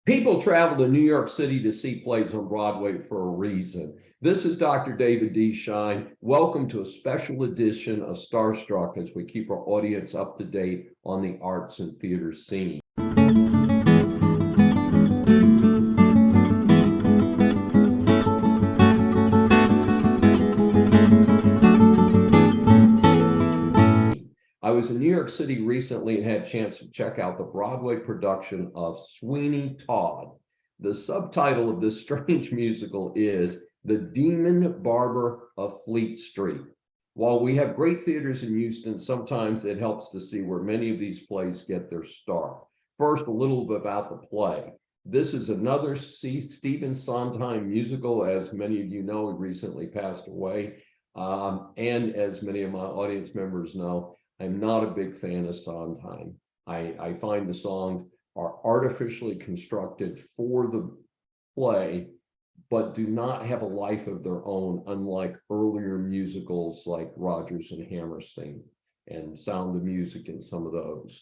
People travel to New York City to see plays on Broadway for a reason. This is Dr. David D. Schein. Welcome to a special edition of Starstruck as we keep our audience up to date on the arts and theater scene. I was in New York City recently and had a chance to check out the Broadway production of Sweeney Todd. The subtitle of this strange musical is The Demon Barber of Fleet Street. While we have great theaters in Houston, sometimes it helps to see where many of these plays get their start. First, a little bit about the play. This is another Stephen Sondheim musical. As many of you know, he recently passed away. And as many of my audience members know, I'm not a big fan of Sondheim. I find the songs are artificially constructed for the play, but do not have a life of their own, unlike earlier musicals like Rodgers and Hammerstein and Sound of Music and some of those.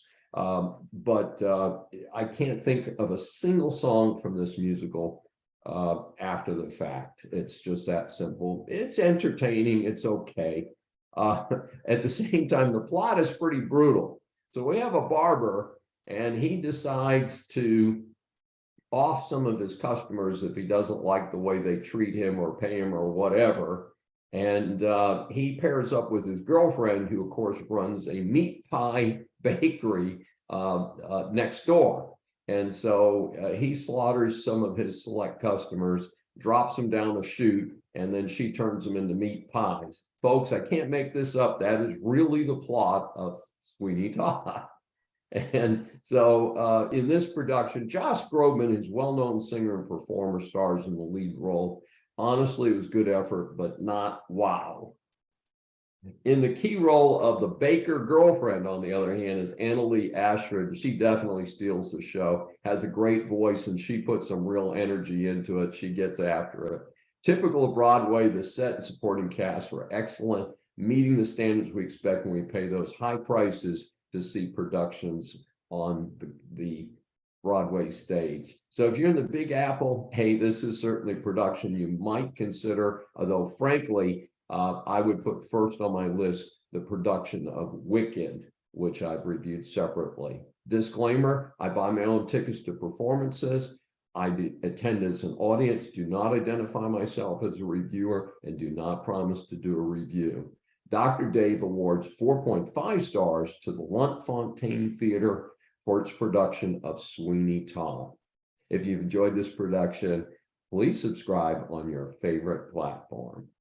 But I can't think of a single song from this musical after the fact. It's just that simple. It's entertaining. It's okay. At the same time, the plot is pretty brutal. So we have a barber, and he decides to off some of his customers if he doesn't like the way they treat him or pay him or whatever. And he pairs up with his girlfriend, who of course runs a meat pie bakery next door. And so he slaughters some of his select customers, drops them down a chute, and then she turns them into meat pies. Folks, I can't make this up. That is really the plot of Sweeney Todd. And so in this production, Josh Groban, his well-known singer and performer, stars in the lead role. Honestly, it was good effort, but not wow. In the key role of the baker girlfriend, on the other hand, is Annalee Ashford. She definitely steals the show, has a great voice, and she puts some real energy into it. She gets after it. Typical of Broadway, the set and supporting cast were excellent, meeting the standards we expect when we pay those high prices to see productions on the Broadway stage. So if you're in the Big Apple, hey, this is certainly a production you might consider, although frankly, I would put first on my list the production of Wicked, which I've reviewed separately. Disclaimer, I buy my own tickets to performances. I attend as an audience, do not identify myself as a reviewer, and do not promise to do a review. Dr. Dave awards 4.5 stars to the Lunt-Fontanne Theater for its production of Sweeney Todd. If you've enjoyed this production, please subscribe on your favorite platform.